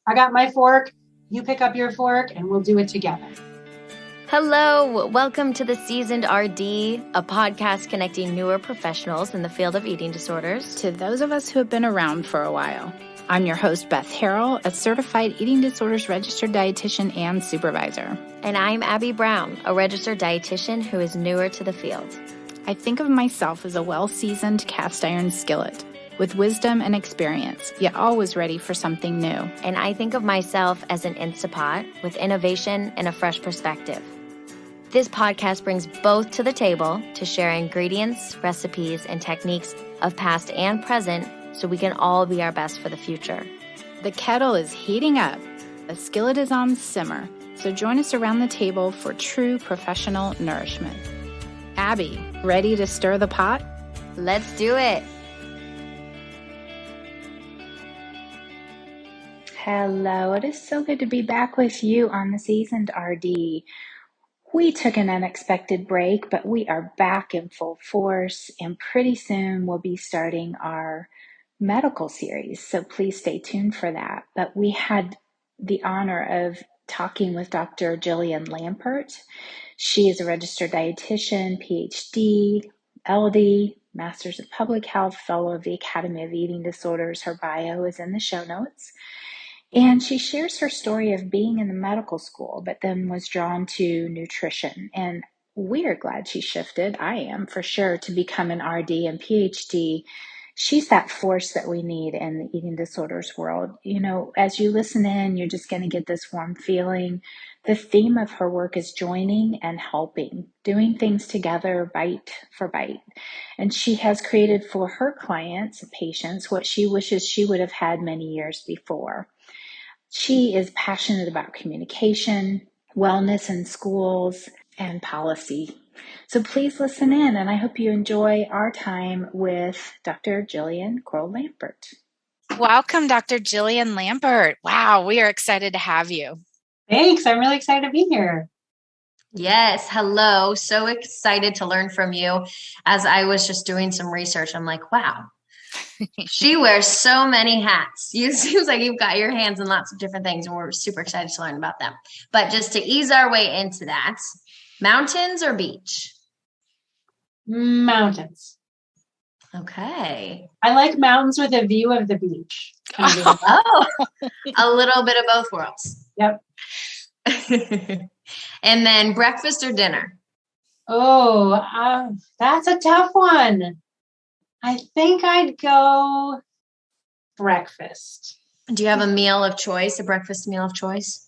I got my fork, you pick up your fork, and we'll do it together. Hello, welcome to the CEDRD, a podcast connecting newer professionals in the field of eating disorders to those of us who have been around for a while. I'm your host, Beth Harrell, a certified eating disorders registered dietitian and supervisor. And I'm Abby Brown, a registered dietitian who is newer to the field. I think of myself as a well-seasoned cast iron skillet with wisdom and experience, yet always ready for something new. And I think of myself as an Instapot with innovation and a fresh perspective. This podcast brings both to the table to share ingredients, recipes, and techniques of past and present so we can all be our best for the future. The kettle is heating up. The skillet is on simmer. So join us around the table for true professional nourishment. Abby, ready to stir the pot? Let's do it. Hello, it is so good to be back with you on the CEDRD. We took an unexpected break, but we are back in full force, and pretty soon we'll be starting our medical series, so please stay tuned for that. But we had the honor of talking with Dr. Jillian Lampert. She is a registered dietitian, PhD, LD, Masters of Public Health, Fellow of the Academy of Eating Disorders. Her bio is in the show notes. And she shares her story of being in the medical school, but then was drawn to nutrition. And we are glad she shifted, I am for sure, to become an RD and PhD. She's that force that we need in the eating disorders world. You know, as you listen in, you're just going to get this warm feeling. The theme of her work is joining and helping, doing things together, bite for bite. And she has created for her clients and patients what she wishes she would have had many years before. She is passionate about communication, wellness in schools, and policy. So please listen in, and I hope you enjoy our time with Dr. Jillian Croll Lampert. Welcome, Dr. Jillian Lampert. Wow, we are excited to have you. Thanks. I'm really excited to be here. Yes. Hello. So excited to learn from you. As I was just doing some research, I'm like, wow, she wears so many hats. It seems like you've got your hands in lots of different things, and we're super excited to learn about them. But just to ease our way into that, mountains or beach? Mountains. Okay. I like mountains with a view of the beach. Oh, a little bit of both worlds. Yep. And then breakfast or dinner? Oh, that's a tough one. I think I'd go breakfast. Do you have a meal of choice, a breakfast meal of choice?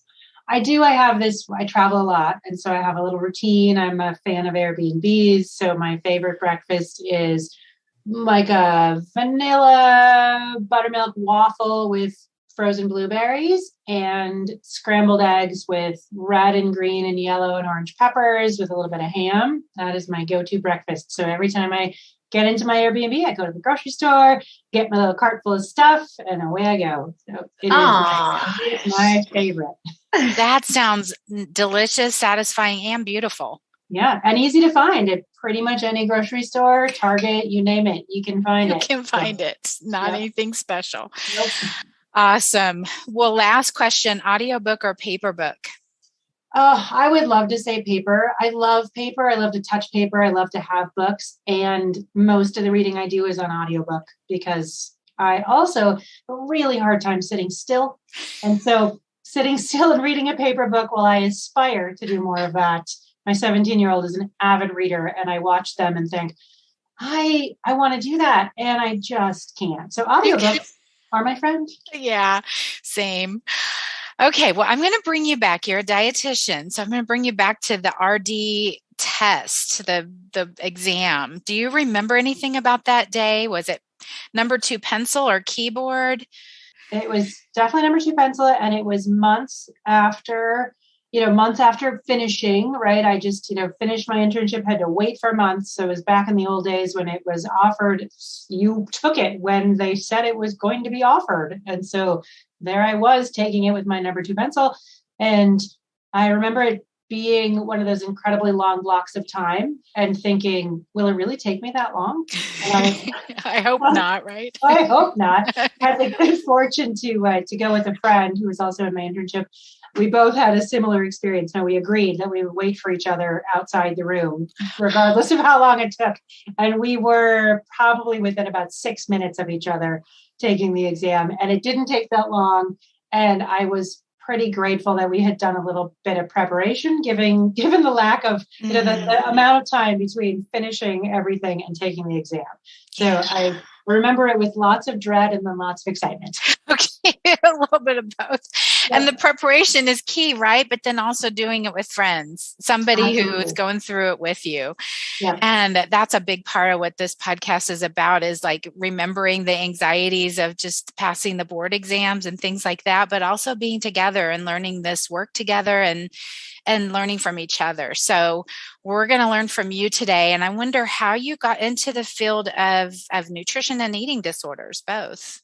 I do. I travel a lot, and so I have a little routine. I'm a fan of Airbnbs, so my favorite breakfast is like a vanilla buttermilk waffle with frozen blueberries and scrambled eggs with red and green and yellow and orange peppers with a little bit of ham. That is my go-to breakfast. So every time I get into my Airbnb, I go to the grocery store, get my little cart full of stuff, and away I go. So it is my favorite. That sounds delicious, satisfying, and beautiful. Yeah, and easy to find at pretty much any grocery store, Target, you name it, you can find it. You can find it. Not anything special. Nope. Awesome. Well, last question, audiobook or paperbook? I would love to say paper. I love paper. I love to touch paper. I love to have books. And most of the reading I do is on audiobook because I also have a really hard time sitting still. And so sitting still and reading a paper book while I aspire to do more of that. My 17-year-old is an avid reader, and I watch them and think, I want to do that. And I just can't. So audiobooks are my friend. Yeah, same. Okay, well, I'm going to bring you back. You're a dietitian, so I'm going to bring you back to the RD test, the exam. Do you remember anything about that day? Was it number 2 pencil or keyboard? It was definitely number 2 pencil, and it was months after finishing, right? I just, finished my internship, had to wait for months. So it was back in the old days when it was offered, you took it when they said it was going to be offered. And so there I was taking it with my number 2 pencil. And I remember it being one of those incredibly long blocks of time and thinking, will it really take me that long? And I hope not, right? I hope not. I had the good fortune to go with a friend who was also in my internship. We both had a similar experience. Now, we agreed that we would wait for each other outside the room, regardless of how long it took. And we were probably within about 6 minutes of each other taking the exam. And it didn't take that long. And I was pretty grateful that we had done a little bit of preparation, given the lack of the amount of time between finishing everything and taking the exam. So I remember it with lots of dread and then lots of excitement. Okay, a little bit of both. Yeah. And the preparation is key, right? But then also doing it with friends, somebody who's going through it with you. Yeah. And that's a big part of what this podcast is about, is like remembering the anxieties of just passing the board exams and things like that, but also being together and learning this work together and learning from each other. So we're going to learn from you today. And I wonder how you got into the field of nutrition and eating disorders, both.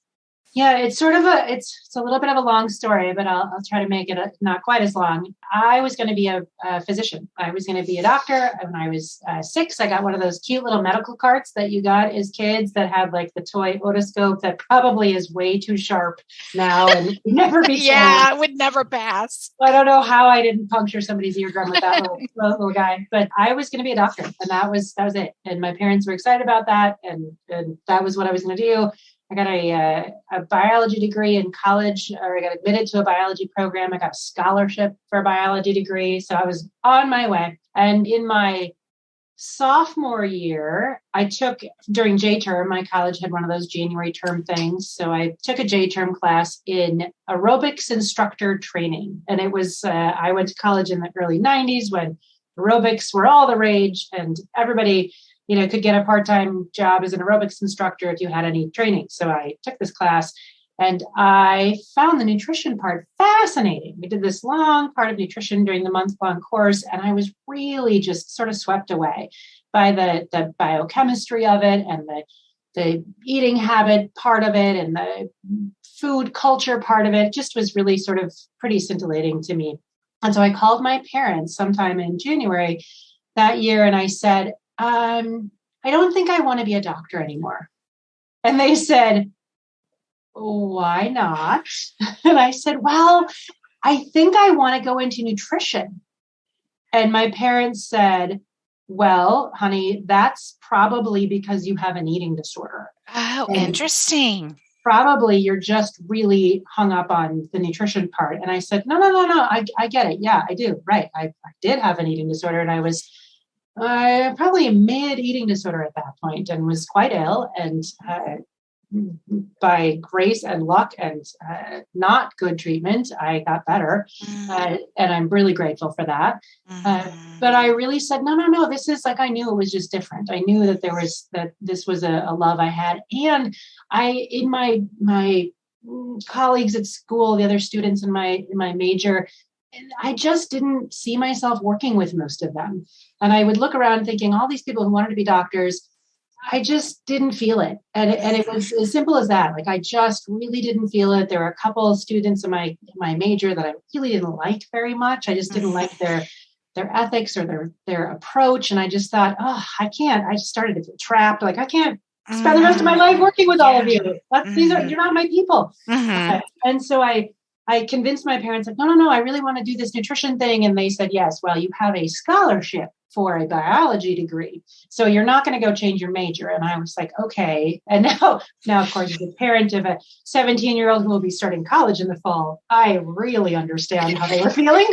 Yeah, it's sort of it's a little bit of a long story, but I'll try to make it not quite as long. I was going to be a physician. I was going to be a doctor. When I was 6, I got one of those cute little medical carts that you got as kids that had like the toy otoscope that probably is way too sharp now and would never be yeah, it would never pass. I don't know how I didn't puncture somebody's eardrum with that little guy, but I was going to be a doctor, and that was it. And my parents were excited about that, and that was what I was going to do. I got a biology degree in college, or I got admitted to a biology program. I got a scholarship for a biology degree. So I was on my way. And in my sophomore year, I took, during J-term, my college had one of those January term things. So I took a J-term class in aerobics instructor training. And it was, I went to college in the early 90s when aerobics were all the rage, and everybody could get a part-time job as an aerobics instructor if you had any training. So I took this class and I found the nutrition part fascinating. We did this long part of nutrition during the month-long course, and I was really just sort of swept away by the biochemistry of it, and the eating habit part of it, and the food culture part of it. Just was really sort of pretty scintillating to me. And so I called my parents sometime in January that year, and I said, I don't think I want to be a doctor anymore. And they said, why not? And I said, well, I think I want to go into nutrition. And my parents said, well, honey, that's probably because you have an eating disorder. Oh, and interesting. Probably you're just really hung up on the nutrition part. And I said, no, I get it. Yeah, I do. Right. I did have an eating disorder, and I was probably a mid-eating disorder at that point, and was quite ill. And by grace and luck and not good treatment, I got better. And I'm really grateful for that. But I really said, no, this is like, I knew it was just different. I knew that this was a love I had. And in my colleagues at school, the other students in my major, I just didn't see myself working with most of them. And I would look around thinking, all these people who wanted to be doctors, I just didn't feel it. And it was as simple as that. Like, I just really didn't feel it. There were a couple of students in my major that I really didn't like very much. I just didn't like their ethics or their approach. And I just thought, I can't. I just started to feel trapped. Like, I can't spend the rest of my life working with all of you. You're not my people. And so I convinced my parents, like, no, I really want to do this nutrition thing. And they said, yes, well, you have a scholarship for a biology degree, so you're not going to go change your major. And I was like, okay. And now, of course, as a parent of a 17-year-old who will be starting college in the fall, I really understand how they were feeling.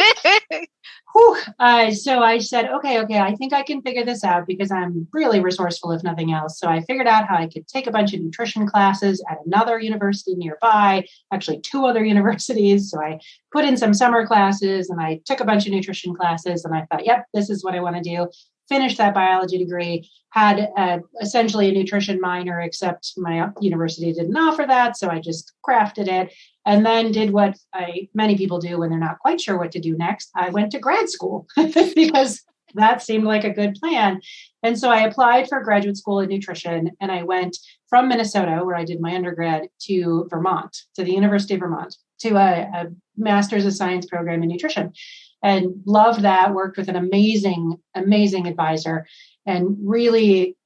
So I said, okay, I think I can figure this out, because I'm really resourceful, if nothing else. So I figured out how I could take a bunch of nutrition classes at another university nearby, actually 2 other universities. So I put in some summer classes and I took a bunch of nutrition classes, and I thought, yep, this is what I want to do. Finished that biology degree, had essentially a nutrition minor, except my university didn't offer that. So I just crafted it, and then did what many people do when they're not quite sure what to do next. I went to grad school because that seemed like a good plan. And so I applied for graduate school in nutrition, and I went from Minnesota, where I did my undergrad, to Vermont, to the University of Vermont, to a master's of science program in nutrition and loved that, worked with an amazing advisor and really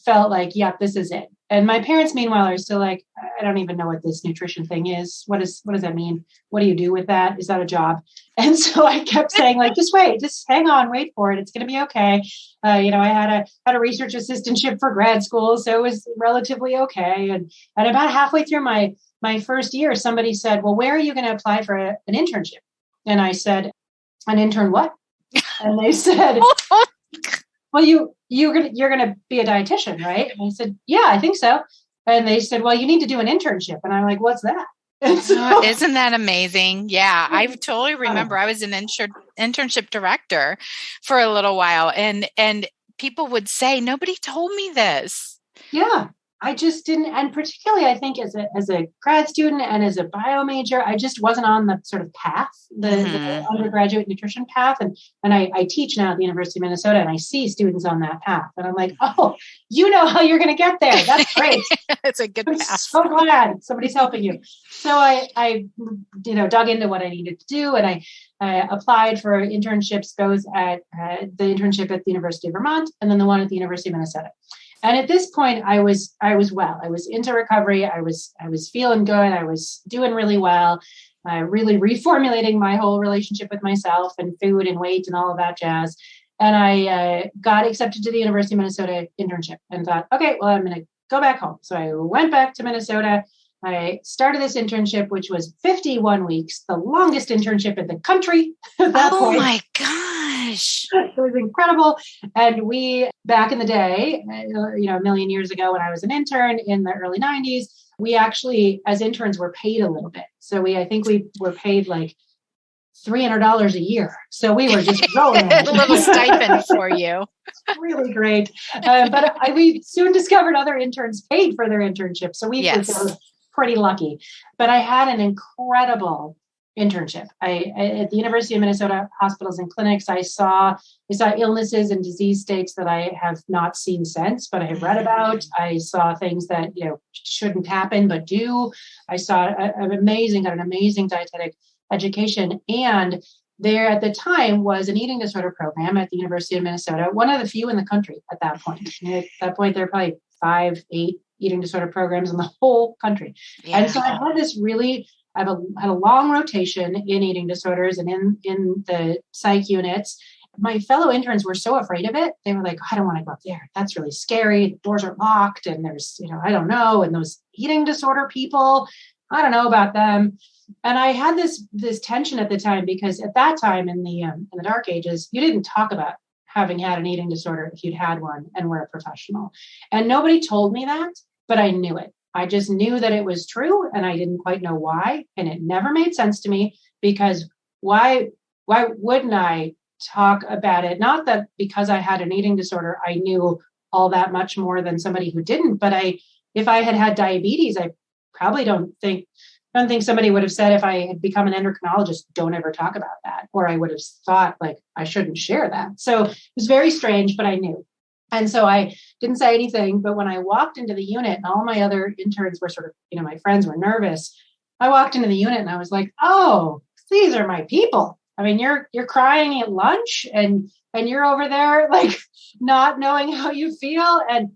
felt like, yeah, this is it. And my parents, meanwhile, are still like, I don't even know what this nutrition thing is. What does that mean? What do you do with that? Is that a job? And so I kept saying, like, just wait, just hang on, wait for it. It's going to be okay. I had a research assistantship for grad school, so it was relatively okay. And about halfway through my first year, somebody said, well, where are you going to apply for an internship? And I said, an intern what? And they said, well, you're gonna be a dietitian, right? And I said, yeah, I think so. And they said, well, you need to do an internship. And I'm like, what's that? So, isn't that amazing? Yeah, I totally remember. I was an internship director for a little while, and people would say, nobody told me this. Yeah. I just didn't, and particularly I think as a grad student and as a bio major, I just wasn't on the sort of path, the undergraduate nutrition path. And I teach now at the University of Minnesota, and I see students on that path. And I'm like, oh, you know how you're going to get there. That's great. It's a good path. So glad somebody's helping you. So I dug into what I needed to do, and I applied for internships, both at the internship at the University of Vermont and then the one at the University of Minnesota. And at this point, I was well. I was into recovery. I was feeling good. I was doing really well. Really reformulating my whole relationship with myself and food and weight and all of that jazz. And I got accepted to the University of Minnesota internship and thought, okay, well, I'm going to go back home. So I went back to Minnesota. I started this internship, which was 51 weeks, the longest internship in the country at that point. Oh my gosh. It was incredible. And we, back in the day, a million years ago when I was an intern in the early 90s, we actually, as interns, were paid a little bit. So I think we were paid like $300 a year. So we were just rolling. A little stipend for you. Really great. But we soon discovered other interns paid for their internship. So we were pretty lucky. But I had an incredible internship. At the University of Minnesota hospitals and clinics, I saw illnesses and disease states that I have not seen since, but I have read about. I saw things that shouldn't happen but do. I saw an amazing dietetic education, and there at the time was an eating disorder program at the University of Minnesota, one of the few in the country at that point. At that point, there are probably 5, 8 eating disorder programs in the whole country. Yeah. And so I had this I had a long rotation in eating disorders and in the psych units. My fellow interns were so afraid of it. They were like, I don't want to go up there. That's really scary. The doors are locked and there's, I don't know. And those eating disorder people, I don't know about them. And I had this tension at the time, because at that time in the dark ages, you didn't talk about having had an eating disorder if you'd had one and were a professional. And nobody told me that, but I knew it. I just knew that it was true, and I didn't quite know why. And it never made sense to me, because why wouldn't I talk about it? Not that because I had an eating disorder, I knew all that much more than somebody who didn't. But if I had had diabetes, I probably don't think somebody would have said, if I had become an endocrinologist, don't ever talk about that. Or I would have thought like I shouldn't share that. So it was very strange, but I knew. And so I didn't say anything, but when I walked into the unit and all my other interns were sort of, my friends were nervous, I walked into the unit and I was like, oh, these are my people. I mean, you're crying at lunch and you're over there like not knowing how you feel. And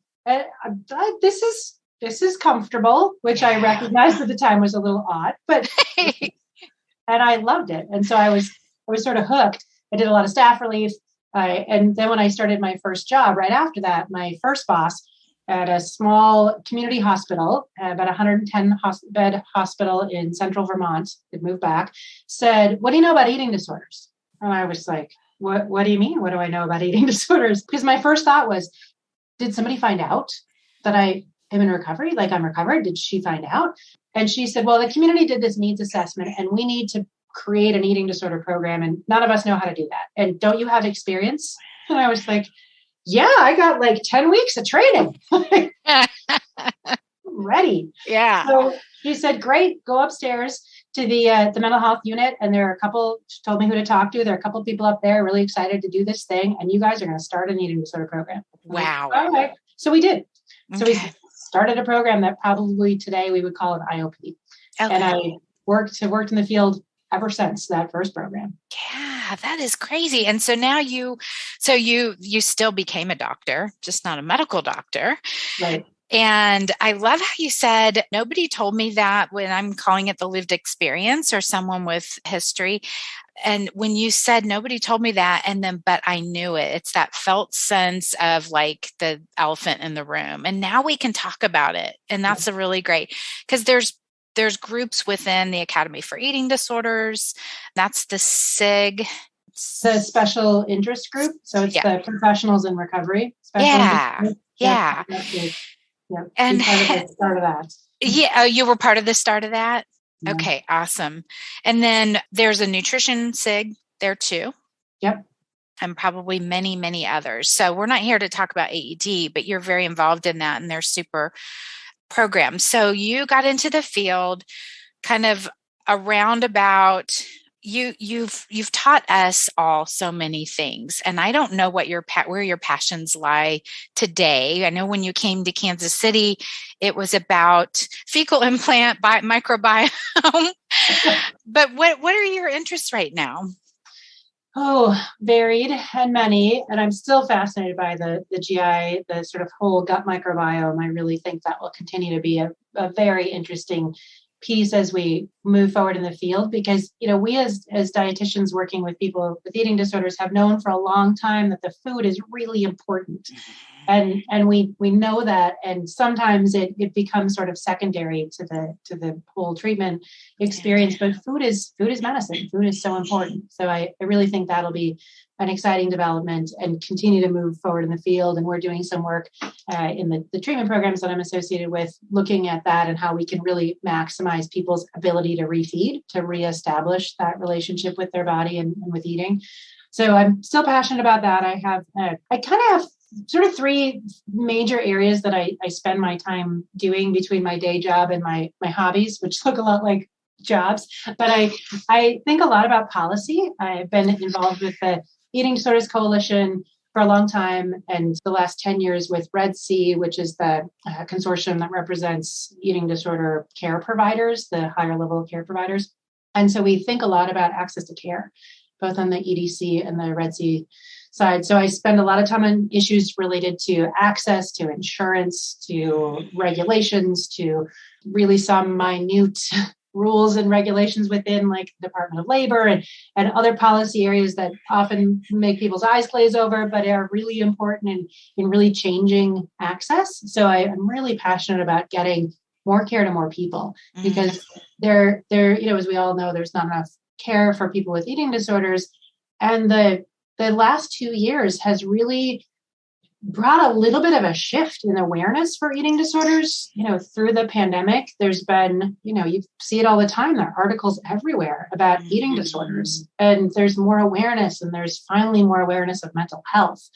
this is comfortable, which I recognized at the time was a little odd, but, and I loved it. And so I was sort of hooked. I did a lot of staff relief. And then when I started my first job right after that, my first boss at a small community hospital, about 110 bed hospital in central Vermont, had moved back, said, what do you know about eating disorders? And I was like, what do you mean? What do I know about eating disorders? Because my first thought was, did somebody find out that I am in recovery? Like I'm recovered? Did she find out? And she said, well, the community did this needs assessment and we need to create an eating disorder program, and none of us know how to do that. And don't you have experience? And I was like, yeah, I got like 10 weeks of training. Ready. Yeah. So she said, great, go upstairs to the mental health unit. And there are she told me who to talk to. There are a couple of people up there really excited to do this thing. And you guys are going to start an eating disorder program. Wow. All right. So we did. Okay. So we started a program that probably today we would call an IOP. Okay. And worked in the field ever since that first program. Yeah, that is crazy. And so now you still became a doctor, just not a medical doctor. Right. And I love how you said, nobody told me that, when I'm calling it the lived experience or someone with history. And when you said nobody told me that, and then, but I knew it, it's that felt sense of like the elephant in the room. And now we can talk about it. And that's a really great, because there's groups within the Academy for Eating Disorders. That's the SIG. The special interest group. So it's the professionals in recovery. Yeah. Yeah. And part of the start of that. Yeah. Oh, you were part of the start of that? Yeah. Okay. Awesome. And then there's a nutrition SIG there too. Yep. And probably many, many others. So we're not here to talk about AED, but you're very involved in that, and they're super programs. So you got into the field kind of around about, you've taught us all so many things, and I don't know where your passions lie today. I know when you came to Kansas City, it was about fecal implant microbiome. But what are your interests right now? Oh, varied and many. And I'm still fascinated by the GI, the sort of whole gut microbiome. I really think that will continue to be a very interesting piece as we move forward in the field, because, we as dietitians working with people with eating disorders have known for a long time that the food is really important. And we know that, and sometimes it becomes sort of secondary to the whole treatment experience. But food is medicine. Food is so important. So I really think that'll be an exciting development and continue to move forward in the field. And we're doing some work in the treatment programs that I'm associated with, looking at that and how we can really maximize people's ability to refeed, to reestablish that relationship with their body and with eating. So I'm still passionate about that. I kind of have sort of three major areas that I spend my time doing between my day job and my hobbies, which look a lot like jobs. But I think a lot about policy. I've been involved with the Eating Disorders Coalition for a long time, and the last 10 years with Red C, which is the consortium that represents eating disorder care providers, the higher level care providers. And so we think a lot about access to care, both on the EDC and the Red C side. So I spend a lot of time on issues related to access, to insurance, to regulations, to really some minute rules and regulations within like the Department of Labor and other policy areas that often make people's eyes glaze over, but are really important in really changing access. So I'm really passionate about getting more care to more people, because there, as we all know, there's not enough care for people with eating disorders. And the last 2 years has really brought a little bit of a shift in awareness for eating disorders. Through the pandemic, there's been, you see it all the time. There are articles everywhere about eating disorders, and there's more awareness, and there's finally more awareness of mental health.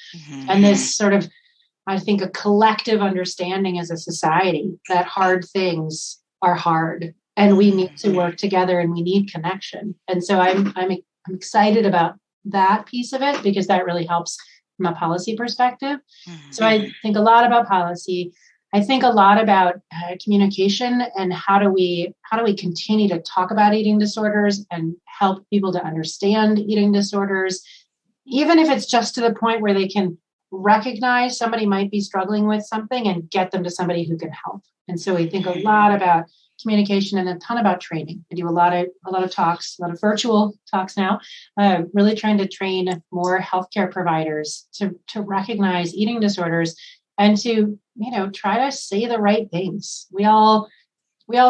And this sort of, I think, a collective understanding as a society that hard things are hard, and we need to work together, and we need connection. And so I'm excited about that piece of it, because that really helps from a policy perspective. So I think a lot about policy. I think a lot about communication, and how do we continue to talk about eating disorders and help people to understand eating disorders, even if it's just to the point where they can recognize somebody might be struggling with something and get them to somebody who can help. And so we think a lot about communication and a ton about training. I do a lot of talks, a lot of virtual talks now, really trying to train more healthcare providers to recognize eating disorders and to, try to say the right things. We all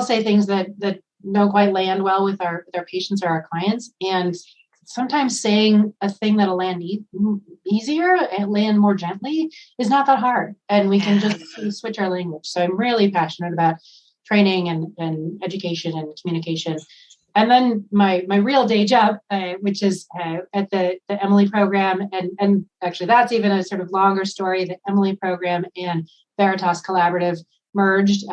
say things that don't quite land well with our patients or our clients. And sometimes saying a thing that'll land easier and land more gently is not that hard. And we can just switch our language. So I'm really passionate about training and education and communication. And then my real day job, which is at the Emily program, and actually that's even a sort of longer story. The Emily program and Veritas Collaborative merged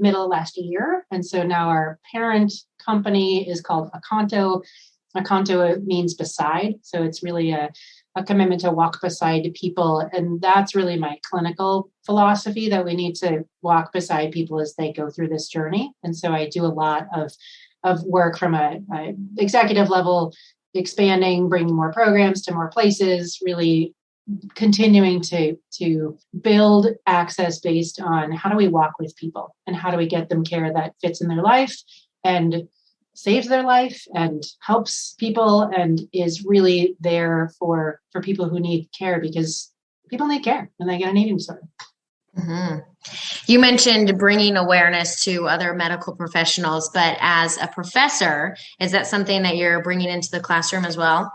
middle of last year. And so now our parent company is called Akanto. Akanto means beside. So it's really a commitment to walk beside people. And that's really my clinical philosophy, that we need to walk beside people as they go through this journey. And so I do a lot of of work from a executive level, expanding, bringing more programs to more places, really continuing to build access based on how do we walk with people and how do we get them care that fits in their life and saves their life and helps people and is really there for people who need care, because people need care when they get an eating disorder. Mm-hmm. You mentioned bringing awareness to other medical professionals, but as a professor, is that something that you're bringing into the classroom as well?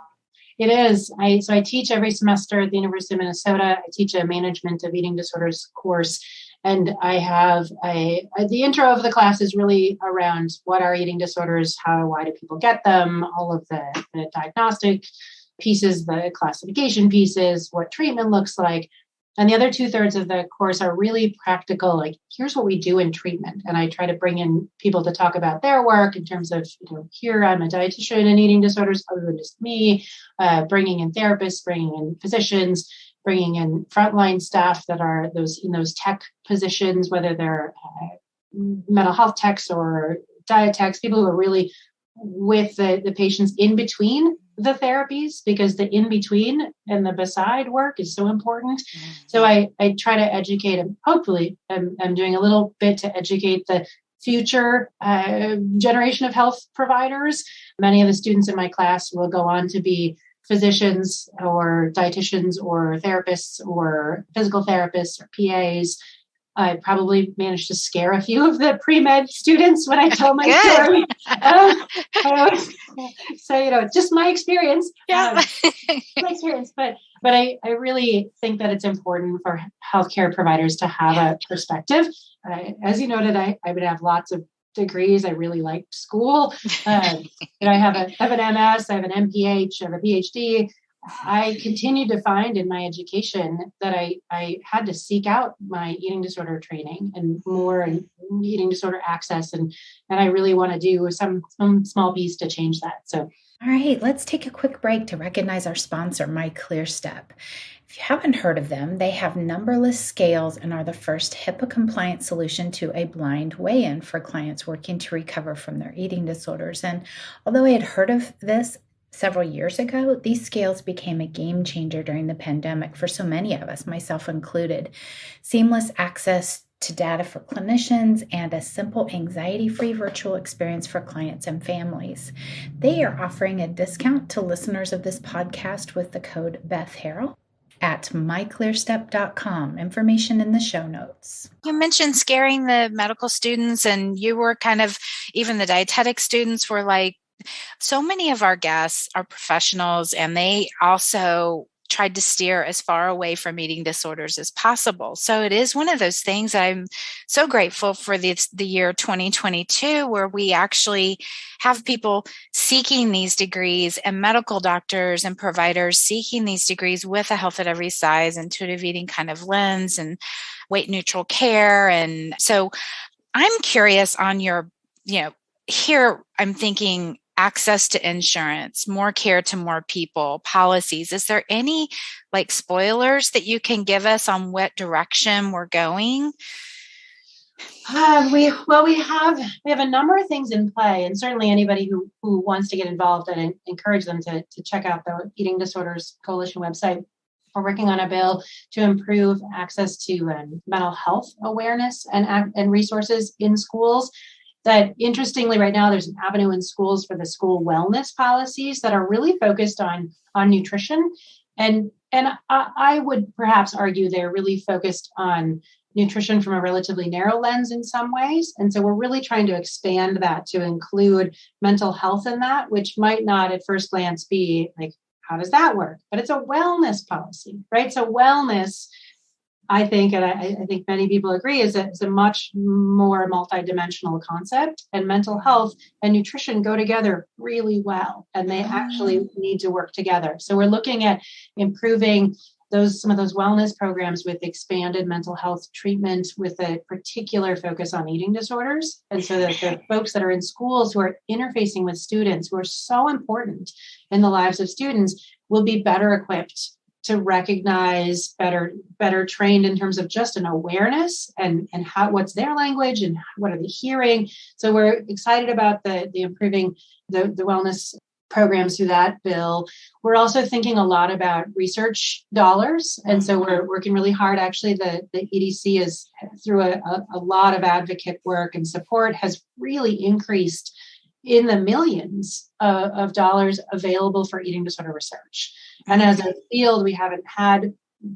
It is. I teach every semester at the University of Minnesota. I teach a management of eating disorders course. And I have the intro of the class is really around what are eating disorders, why do people get them, all of the diagnostic pieces, the classification pieces, what treatment looks like. And the other 2/3 of the course are really practical, like here's what we do in treatment. And I try to bring in people to talk about their work in terms of, here I'm a dietitian in eating disorders, other than just me, bringing in therapists, bringing in physicians, bringing in frontline staff that are in those tech positions, whether they're mental health techs or dietetics, people who are really with the patients in between the therapies, because the in between and the beside work is so important. Mm-hmm. So I try to educate, and hopefully I'm doing a little bit to educate the future generation of health providers. Many of the students in my class will go on to be physicians or dietitians or therapists or physical therapists or PAs. I probably managed to scare a few of the pre-med students when I tell my story. So, it's just my experience. Yeah. My experience. But I really think that it's important for healthcare providers to have a perspective. As you noted, I would have lots of degrees. I really liked school. I have an MS, I have an MPH, I have a PhD. I continued to find in my education that I had to seek out my eating disorder training and more and eating disorder access. And I really want to do some small piece to change that. So, all right, let's take a quick break to recognize our sponsor, MyClearStep. If you haven't heard of them, they have numberless scales and are the first HIPAA-compliant solution to a blind weigh-in for clients working to recover from their eating disorders. And although I had heard of this several years ago, these scales became a game changer during the pandemic for so many of us, myself included. Seamless access to data for clinicians and a simple anxiety-free virtual experience for clients and families. They are offering a discount to listeners of this podcast with the code BethHarrell at myclearstep.com. Information in the show notes. You mentioned scaring the medical students, and you were kind of, even the dietetic students were like, so many of our guests are professionals, and they also tried to steer as far away from eating disorders as possible. So it is one of those things. I'm so grateful for the year 2022, where we actually have people seeking these degrees and medical doctors and providers seeking these degrees with a health at every size, intuitive eating kind of lens and weight neutral care. And so I'm curious on your, here I'm thinking access to insurance, more care to more people, policies. Is there any spoilers that you can give us on what direction we're going? We have a number of things in play, and certainly anybody who wants to get involved, and encourage them to check out the Eating Disorders Coalition website. We're working on a bill to improve access to mental health awareness and resources in schools. That interestingly, right now, there's an avenue in schools for the school wellness policies that are really focused on nutrition. And I would perhaps argue they're really focused on nutrition from a relatively narrow lens in some ways. And so we're really trying to expand that to include mental health in that, which might not at first glance be like, how does that work? But it's a wellness policy, right? So wellness, I think, and I think many people agree, is a much more multidimensional concept, and mental health and nutrition go together really well, and they actually need to work together. So we're looking at improving some of those wellness programs with expanded mental health treatment with a particular focus on eating disorders. And so that the folks that are in schools who are interfacing with students, who are so important in the lives of students, will be better equipped to recognize better trained in terms of just an awareness and what's their language and what are they hearing. So we're excited about the improving the wellness programs through that bill. We're also thinking a lot about research dollars. And so we're working really hard. Actually, the EDC is, through a lot of advocate work and support, has really increased in the millions of dollars available for eating disorder research. And as a field, we haven't had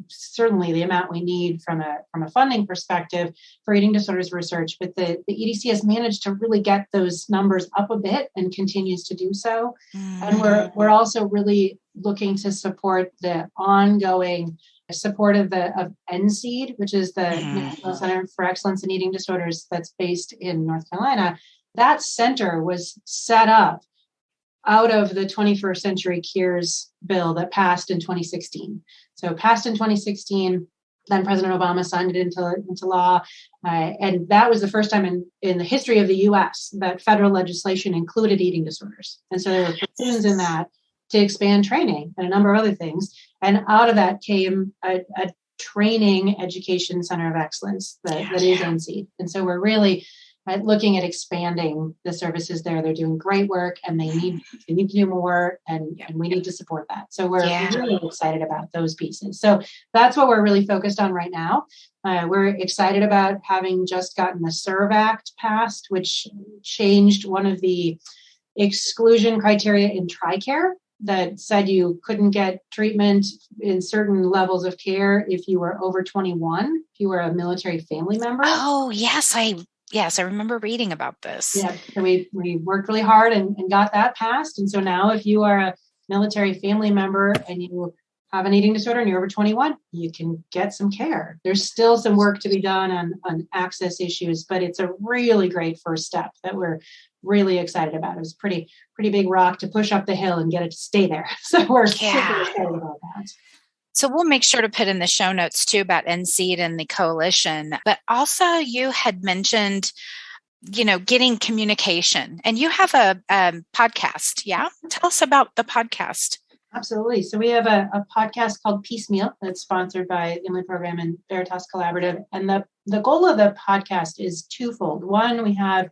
certainly the amount we need from a funding perspective for eating disorders research, but the EDC has managed to really get those numbers up a bit and continues to do so. And we're also really looking to support the ongoing support of NCED, which is the National Center for Excellence in Eating Disorders that's based in North Carolina. That center was set up out of the 21st Century Cures bill that passed in 2016. So passed in 2016, then President Obama signed it into law. And that was the first time in the history of the US that federal legislation included eating disorders. And so there were provisions in that to expand training and a number of other things. And out of that came a training education center of excellence that is NCED. And so we're really looking at expanding the services there. They're doing great work and they need to do more and we need to support that. So we're really excited about those pieces. So that's what we're really focused on right now. We're excited about having just gotten the SERVE Act passed, which changed one of the exclusion criteria in TRICARE that said you couldn't get treatment in certain levels of care if you were over 21, if you were a military family member. Oh, yes, I remember reading about this. Yeah, so we worked really hard and got that passed. And so now if you are a military family member and you have an eating disorder and you're over 21, you can get some care. There's still some work to be done on access issues, but it's a really great first step that we're really excited about. It was a pretty big rock to push up the hill and get it to stay there. So we're super excited about that. So we'll make sure to put in the show notes too about NCED and the coalition. But also you had mentioned, getting communication, and you have a podcast. Yeah. Tell us about the podcast. Absolutely. So we have a podcast called Piecemeal that's sponsored by the Emily Program and Veritas Collaborative. And the goal of the podcast is twofold. One, we have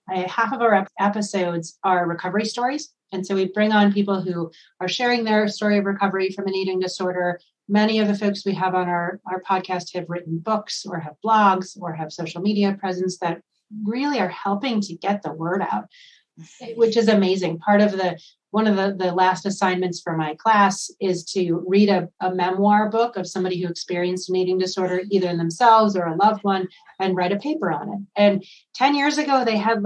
half of our episodes are recovery stories. And so we bring on people who are sharing their story of recovery from an eating disorder. Many of the folks we have on our podcast have written books or have blogs or have social media presence that really are helping to get the word out, which is amazing. One of the last assignments for my class is to read a memoir book of somebody who experienced an eating disorder, either themselves or a loved one, and write a paper on it. And 10 years ago, they had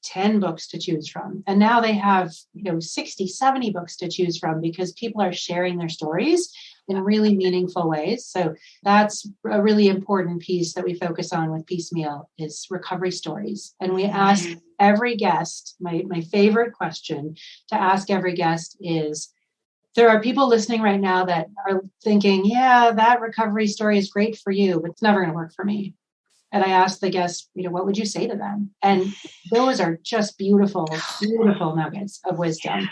10 books to choose from. And now they have 60, 70 books to choose from because people are sharing their stories in really meaningful ways. So that's a really important piece that we focus on with Piecemeal is recovery stories. And we ask every guest, my favorite question to ask every guest is, there are people listening right now that are thinking, yeah, that recovery story is great for you, but it's never going to work for me. And I asked the guests, what would you say to them? And those are just beautiful, beautiful nuggets of wisdom,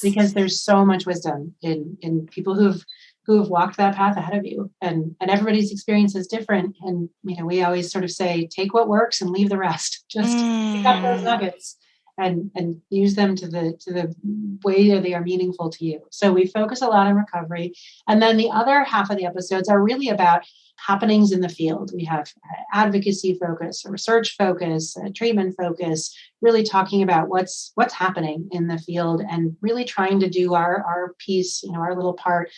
because there's so much wisdom in people who've walked that path ahead of you, and everybody's experience is different. And, we always sort of say, take what works and leave the rest. Just pick up those nuggets and use them to the way that they are meaningful to you. So we focus a lot on recovery. And then the other half of the episodes are really about happenings in the field. We have advocacy focus, a research focus, a treatment focus, really talking about what's happening in the field and really trying to do our piece, our little part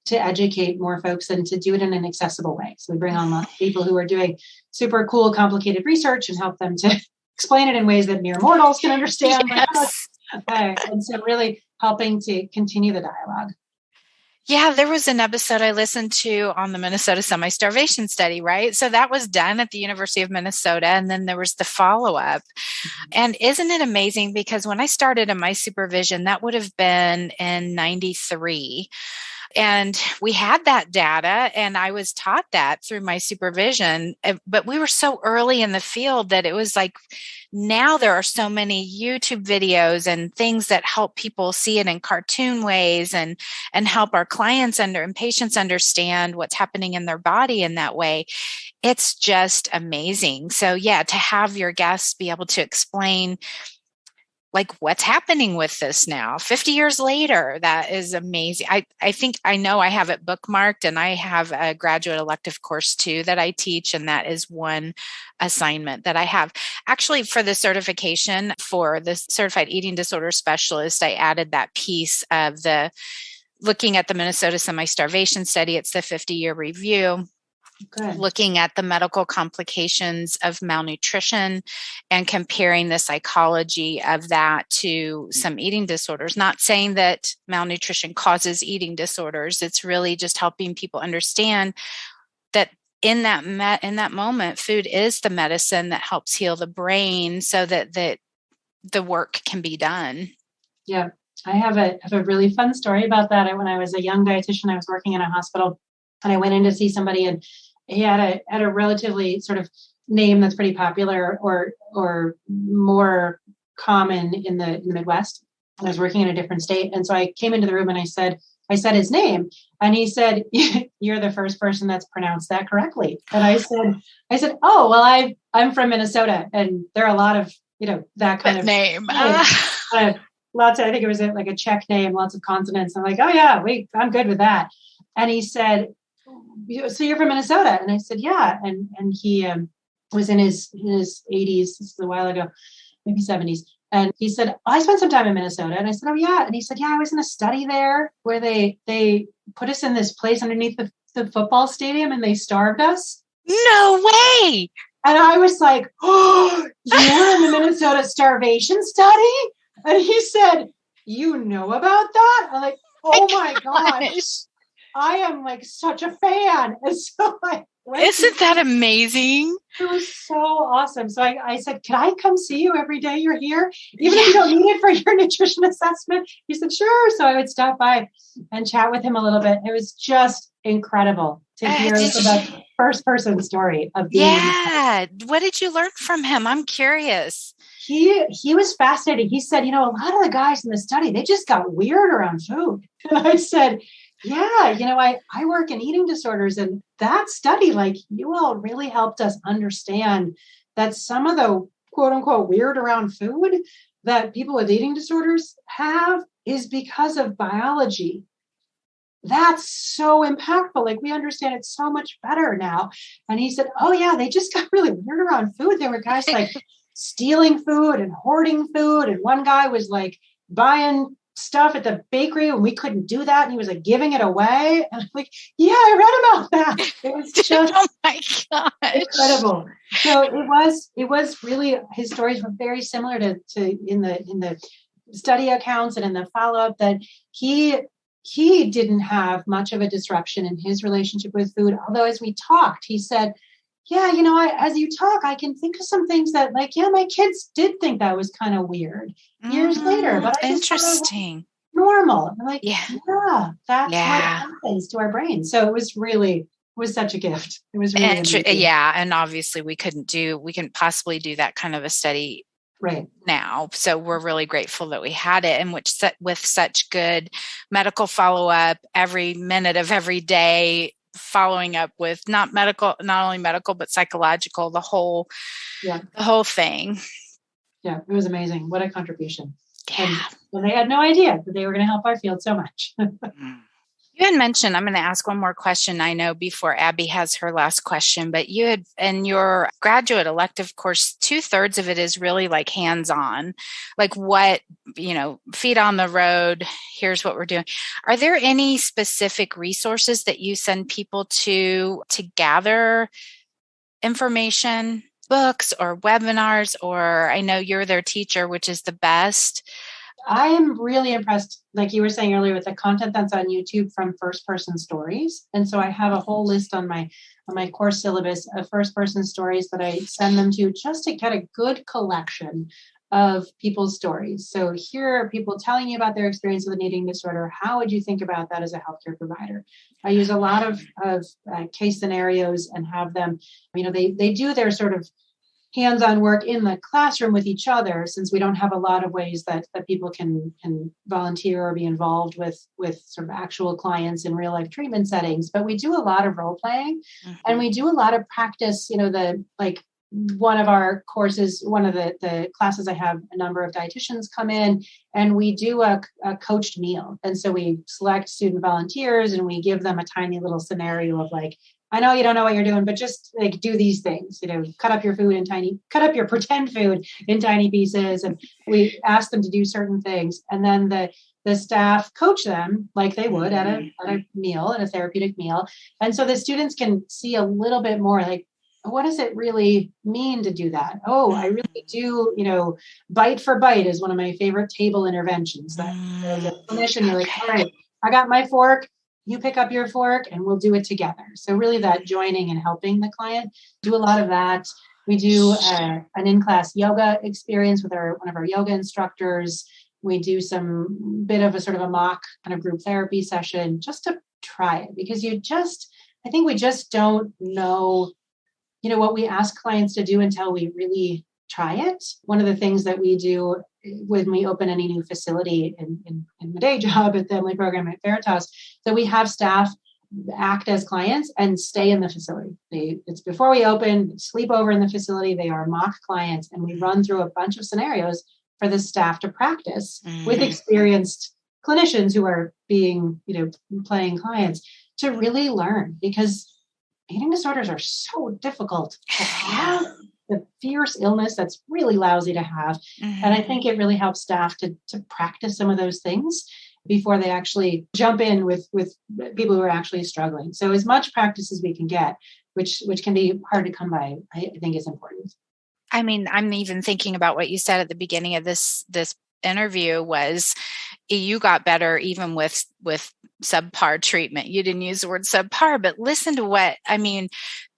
to educate more folks and to do it in an accessible way. So we bring on lots of people who are doing super cool, complicated research and help them to explain it in ways that mere mortals can understand. Yes. And so really helping to continue the dialogue. Yeah, there was an episode I listened to on the Minnesota semi-starvation study, right? So that was done at the University of Minnesota. And then there was the follow-up. And isn't it amazing? Because when I started in my supervision, that would have been in 93. And we had that data, and I was taught that through my supervision, but we were so early in the field that it was like, now there are so many YouTube videos and things that help people see it in cartoon ways and help our clients and patients understand what's happening in their body in that way. It's just amazing. So yeah, to have your guests be able to explain like what's happening with this now 50 years later, that is amazing. I think I know I have it bookmarked, and I have a graduate elective course too that I teach, and that is one assignment that I have. Actually, for the certification for the certified eating disorder specialist, I added that piece of the looking at the Minnesota semi-starvation study. It's the 50-year review. Good. Looking at the medical complications of malnutrition and comparing the psychology of that to some eating disorders. Not saying that malnutrition causes eating disorders. It's really just helping people understand that in that moment, food is the medicine that helps heal the brain so that the work can be done. Yeah, I have a really fun story about that. When I was a young dietitian, I was working in a hospital, and I went in to see somebody, and he had a relatively sort of name that's pretty popular or more common in the Midwest. And I was working in a different state. And so I came into the room and I said his name, and he said, "You're the first person that's pronounced that correctly." And I said, "Oh, well, I'm from Minnesota, and there are a lot of, that kind of name. Lots of, I think it was like a Czech name, lots of consonants." I'm like, "Oh yeah, I'm good with that." And he said, "So you're from Minnesota?" And I said, "Yeah." And he was in his 80s. This is a while ago, maybe 70s. And he said, "I spent some time in Minnesota." And I said, "Oh yeah." And he said, "Yeah, I was in a study there where they put us in this place underneath the football stadium, and they starved us." No way. And I was like, "Oh, you were in the Minnesota starvation study?" And he said, "You know about that?" I'm like, "Oh my gosh. I am like such a fan." And so isn't that amazing? It was so awesome. So I said, "Can I come see you every day you're here? Even if you don't need it for your nutrition assessment?" He said, "Sure." So I would stop by and chat with him a little bit. It was just incredible to hear the first person story of being. Yeah. What did you learn from him? I'm curious. He was fascinating. He said, "A lot of the guys in the study, they just got weird around food." And I said, "Yeah, I work in eating disorders, and that study, like, you all really helped us understand that some of the quote unquote weird around food that people with eating disorders have is because of biology. That's so impactful. Like, we understand it so much better now." And he said, "Oh yeah, they just got really weird around food. There were guys like stealing food and hoarding food. And one guy was like buying stuff at the bakery and we couldn't do that. And he was like giving it away." And I'm like, "Yeah, I read about that." It was just oh my gosh, incredible. So it was really, his stories were very similar to in the study accounts and in the follow-up, that he didn't have much of a disruption in his relationship with food. Although as we talked, he said, "Yeah, as you talk, I can think of some things that, like, yeah, my kids did think that was kind of weird years later, but I just thought it was normal." I'm like, yeah, that's what happens to our brains. So it was such a gift. It was really amazing. Yeah. And obviously we couldn't possibly do that kind of a study right now. So we're really grateful that we had it, and with such good medical follow-up every minute of every day, following up with not only medical, but psychological, the whole thing. Yeah, it was amazing. What a contribution. Yeah. And they had no idea that they were going to help our field so much. You had mentioned, I'm going to ask one more question, I know, before Abby has her last question, but you had, in your graduate elective course, 2/3 of it is really like hands-on, like what, feet on the road, here's what we're doing. Are there any specific resources that you send people to gather information, books or webinars, or I know you're their teacher, which is the best? I am really impressed, like you were saying earlier, with the content that's on YouTube from first-person stories. And so I have a whole list on my course syllabus of first-person stories that I send them to, just to get a good collection of people's stories. So here are people telling you about their experience with an eating disorder. How would you think about that as a healthcare provider? I use a lot of case scenarios and have them, they do their sort of hands-on work in the classroom with each other, since we don't have a lot of ways that people can volunteer or be involved with sort of actual clients in real life treatment settings. But we do a lot of role playing, and we do a lot of practice. One of our courses, one of the classes, I have a number of dietitians come in, and we do a coached meal. And so we select student volunteers and we give them a tiny little scenario of like, I know you don't know what you're doing, but just like do these things, cut up your pretend food in tiny pieces. And we ask them to do certain things. And then the staff coach them like they would at a meal, at a therapeutic meal. And so the students can see a little bit more like, what does it really mean to do that? Oh, I really do, bite for bite is one of my favorite table interventions. That as a clinician, you're like, all right, I got my fork, you pick up your fork, and we'll do it together. So really that joining and helping the client, do a lot of that. We do an in-class yoga experience with one of our yoga instructors. We do some bit of a sort of a mock kind of group therapy session just to try it, because I think we just don't know what we ask clients to do until we really try it. One of the things that we do when we open any new facility in the day job at the Emily program at Veritas, that we have staff act as clients and stay in the facility. It's before we open, sleep over in the facility. They are mock clients, and we run through a bunch of scenarios for the staff to practice with experienced clinicians who are being, playing clients to really learn, because eating disorders are so difficult to have, the fierce illness that's really lousy to have. And I think it really helps staff to practice some of those things before they actually jump in with people who are actually struggling. So as much practice as we can get, which can be hard to come by, I think is important. I mean, I'm even thinking about what you said at the beginning of this interview was you got better even with subpar treatment. You didn't use the word subpar, but listen to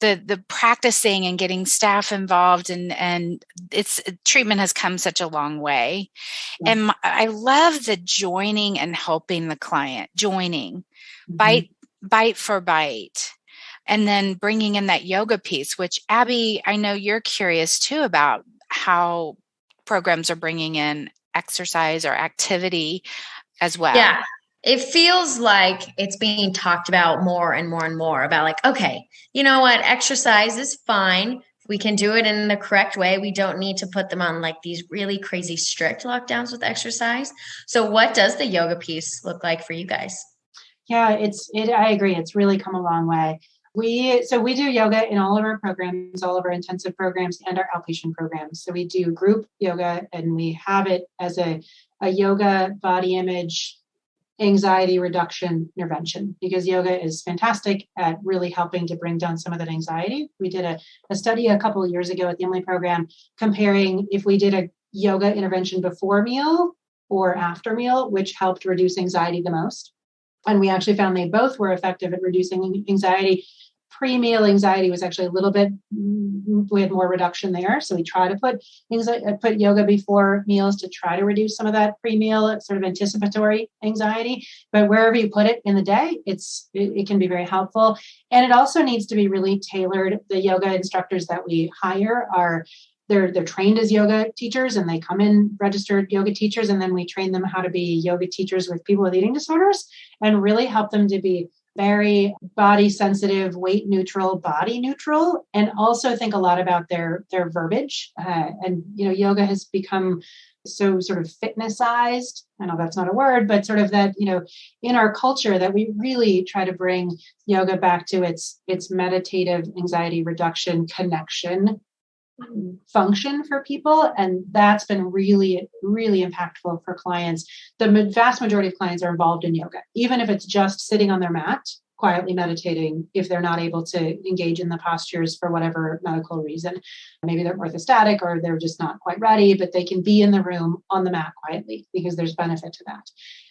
the practicing and getting staff involved and treatment has come such a long way. Yeah. And I love the joining and helping the client, bite for bite. And then bringing in that yoga piece, which Abby, I know you're curious too about how programs are bringing in exercise or activity as well. Yeah. It feels like it's being talked about more and more and more about like, okay, you know what? Exercise is fine. We can do it in the correct way. We don't need to put them on like these really crazy strict lockdowns with exercise. So what does the yoga piece look like for you guys? Yeah, I agree. It's really come a long way. We do yoga in all of our programs, all of our intensive programs and our outpatient programs. So we do group yoga, and we have it as a yoga body image anxiety reduction intervention, because yoga is fantastic at really helping to bring down some of that anxiety. We did a study a couple of years ago at the Emily program comparing if we did a yoga intervention before meal or after meal, which helped reduce anxiety the most. And we actually found they both were effective at reducing anxiety. Pre-meal anxiety was actually a little bit, we had more reduction there. So we try to put yoga before meals to try to reduce some of that pre-meal sort of anticipatory anxiety. But wherever you put it in the day, it can be very helpful. And it also needs to be really tailored. The yoga instructors that we hire they're trained as yoga teachers, and they come in registered yoga teachers, and then we train them how to be yoga teachers with people with eating disorders and really help them to be very body sensitive, weight neutral, body neutral, and also think a lot about their verbiage. And yoga has become so sort of fitnessized. I know that's not a word, but sort of that, in our culture, that we really try to bring yoga back to its meditative anxiety reduction connection function for people. And that's been really, really impactful for clients. The vast majority of clients are involved in yoga, even if it's just sitting on their mat, quietly meditating, if they're not able to engage in the postures for whatever medical reason. Maybe they're orthostatic or they're just not quite ready, but they can be in the room on the mat quietly because there's benefit to that.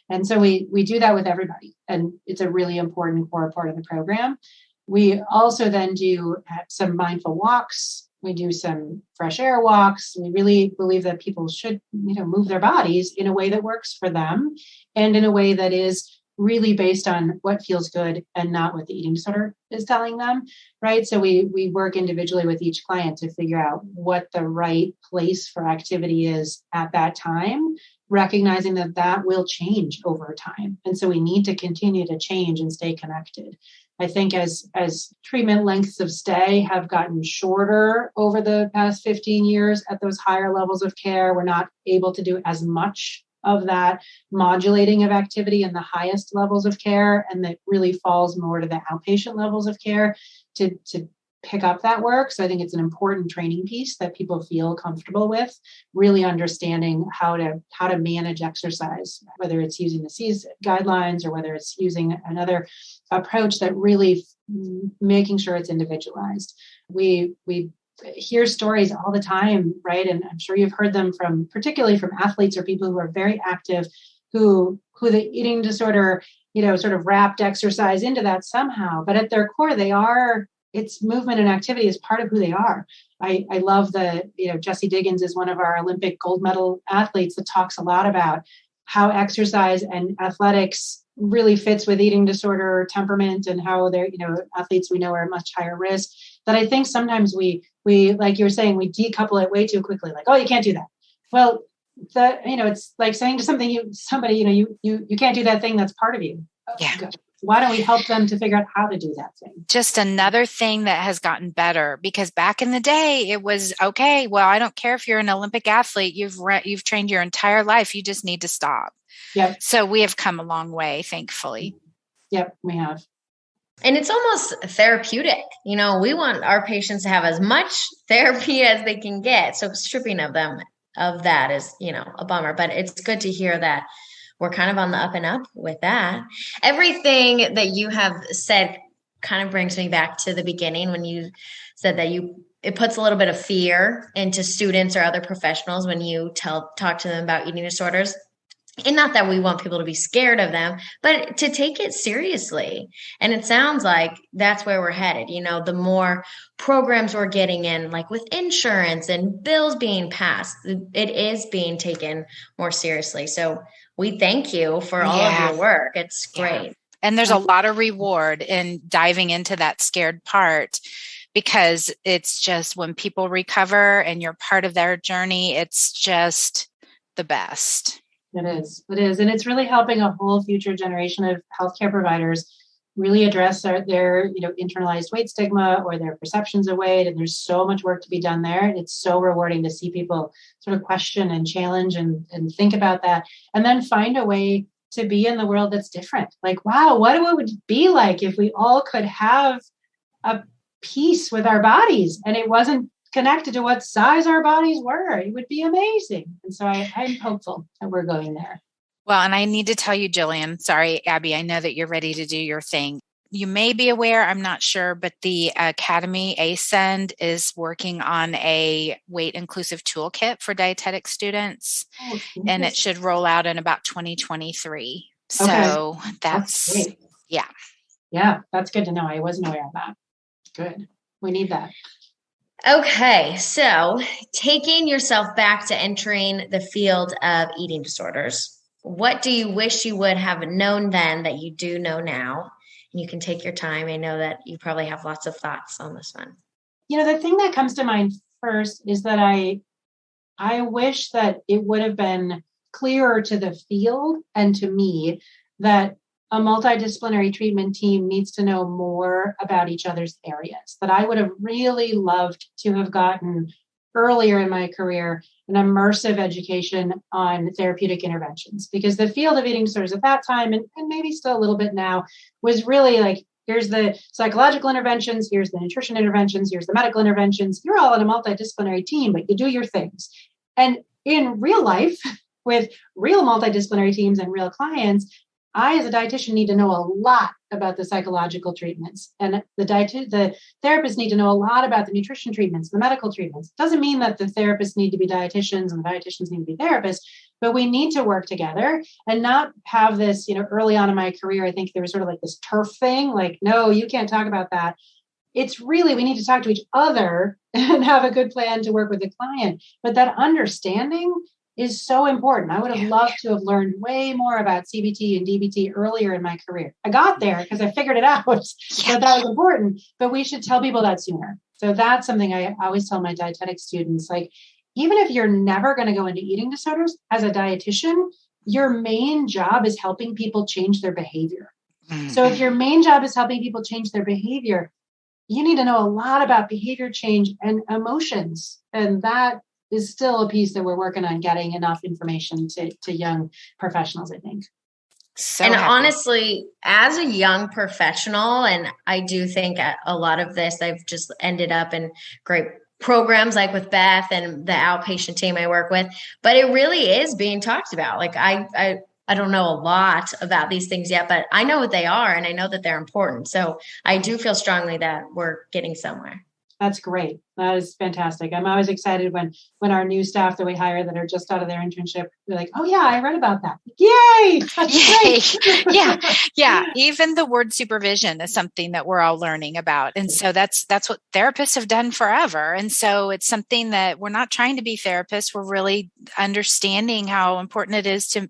And so we do that with everybody. And it's a really important core part of the program. We also then do some mindful walks We do some fresh air walks. We really believe that people should, move their bodies in a way that works for them and in a way that is really based on what feels good and not what the eating disorder is telling them, right? So we work individually with each client to figure out what the right place for activity is at that time, recognizing that that will change over time. And so we need to continue to change and stay connected. I think as treatment lengths of stay have gotten shorter over the past 15 years at those higher levels of care, we're not able to do as much of that modulating of activity in the highest levels of care. And that really falls more to the outpatient levels of care to pick up that work. So I think it's an important training piece that people feel comfortable with, really understanding how to manage exercise, whether it's using the CEDRD guidelines or whether it's using another approach that really making sure it's individualized. We hear stories all the time, right? And I'm sure you've heard them particularly from athletes or people who are very active, who the eating disorder, sort of wrapped exercise into that somehow. But at their core, it's movement and activity is part of who they are. I love Jessie Diggins is one of our Olympic gold medal athletes that talks a lot about how exercise and athletics really fits with eating disorder temperament and how they're, athletes we know are at much higher risk. That I think sometimes we, like you were saying, we decouple it way too quickly. Like, oh, you can't do that. Well, it's like saying to somebody, you can't do that thing that's part of you. Yeah. Good. Why don't we help them to figure out how to do that thing? Just another thing that has gotten better, because back in the day it was, okay, well, I don't care if you're an Olympic athlete, you've trained your entire life, you just need to stop. Yep. So we have come a long way, thankfully. Yep, we have. And it's almost therapeutic. We want our patients to have as much therapy as they can get. So stripping of them of that is, a bummer, but it's good to hear that we're kind of on the up and up with that. Everything that you have said kind of brings me back to the beginning when you said that it puts a little bit of fear into students or other professionals when you talk to them about eating disorders. And not that we want people to be scared of them, but to take it seriously. And it sounds like that's where we're headed. The more programs we're getting in, like with insurance and bills being passed, it is being taken more seriously. So we thank you for all of your work. It's great. Yeah. And there's a lot of reward in diving into that scared part, because it's just when people recover and you're part of their journey, it's just the best. It is. And it's really helping a whole future generation of healthcare providers really address their internalized weight stigma or their perceptions of weight. And there's so much work to be done there. And it's so rewarding to see people sort of question and challenge and think about that, and then find a way to be in the world that's different. Like, wow, what would it be like if we all could have a peace with our bodies and it wasn't connected to what size our bodies were? It would be amazing. And so I'm hopeful that we're going there. Well, and I need to tell you, Jillian, sorry, Abby, I know that you're ready to do your thing. You may be aware, I'm not sure, but the Academy ASCEND is working on a weight inclusive toolkit for dietetic students, and it should roll out in about 2023. So that's great. Yeah. Yeah, that's good to know. I wasn't aware of that. Good. We need that. Okay, so taking yourself back to entering the field of eating disorders, what do you wish you would have known then that you do know now? And you can take your time. I know that you probably have lots of thoughts on this one. The thing that comes to mind first is that I wish that it would have been clearer to the field and to me that a multidisciplinary treatment team needs to know more about each other's areas, that I would have really loved to have gotten earlier in my career an immersive education on therapeutic interventions, because the field of eating disorders at that time, and maybe still a little bit now, was really like, here's the psychological interventions, here's the nutrition interventions, here's the medical interventions. You're all in a multidisciplinary team, but you do your things. And in real life, with real multidisciplinary teams and real clients, I, as a dietitian, need to know a lot about the psychological treatments, and the therapists need to know a lot about the nutrition treatments, the medical treatments. Doesn't mean that the therapists need to be dietitians and the dietitians need to be therapists, but we need to work together and not have this, early on in my career, I think there was sort of like this turf thing, like, no, you can't talk about that. it's really, we need to talk to each other and have a good plan to work with the client. But that understanding is so important. I would have loved to have learned way more about CBT and DBT earlier in my career. I got there because I figured it out, but that was important. But we should tell people that sooner. So that's something I always tell my dietetic students, like, even if you're never going to go into eating disorders as a dietitian, your main job is helping people change their behavior. So if your main job is helping people change their behavior, you need to know a lot about behavior change and emotions. And that is still a piece that we're working on getting enough information to young professionals, I think. So and happy. Honestly, as a young professional, and I do think a lot of this, I've just ended up in great programs like with Beth and the outpatient team I work with, but it really is being talked about. Like I don't know a lot about these things yet, but I know what they are and I know that they're important. So I do feel strongly that we're getting somewhere. That's great. That is fantastic. I'm always excited when our new staff that we hire that are just out of their internship, they're like, oh yeah, I read about that. Yay! That's great. Yeah. Even the word supervision is something that we're all learning about. And so that's what therapists have done forever. And so it's something that we're not trying to be therapists. We're really understanding how important it is to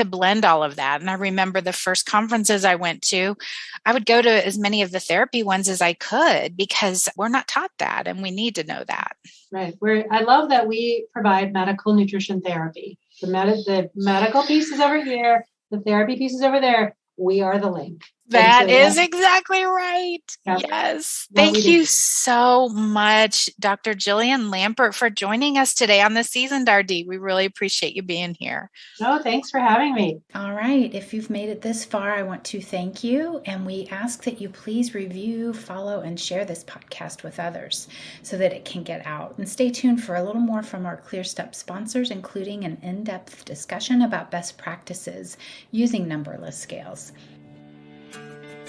blend all of that. And I remember the first conferences I went to, I would go to as many of the therapy ones as I could because we're not taught that and we need to know that. Right. I love that we provide medical nutrition therapy. The medical piece is over here. The therapy piece is over there. We are the link. That is exactly right. Yep. Yes. Thank you so much, Dr. Jillian Lampert, for joining us today on the CEDRD. We really appreciate you being here. No, thanks for having me. All right. If you've made it this far, I want to thank you. And we ask that you please review, follow, and share this podcast with others so that it can get out. And stay tuned for a little more from our ClearStep sponsors, including an in-depth discussion about best practices using numberless scales.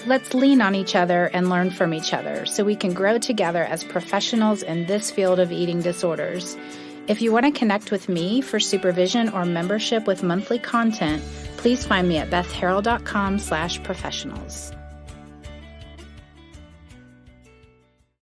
Let's lean on each other and learn from each other so we can grow together as professionals in this field of eating disorders. If you want to connect with me for supervision or membership with monthly content, please find me at bethharrell.com/professionals.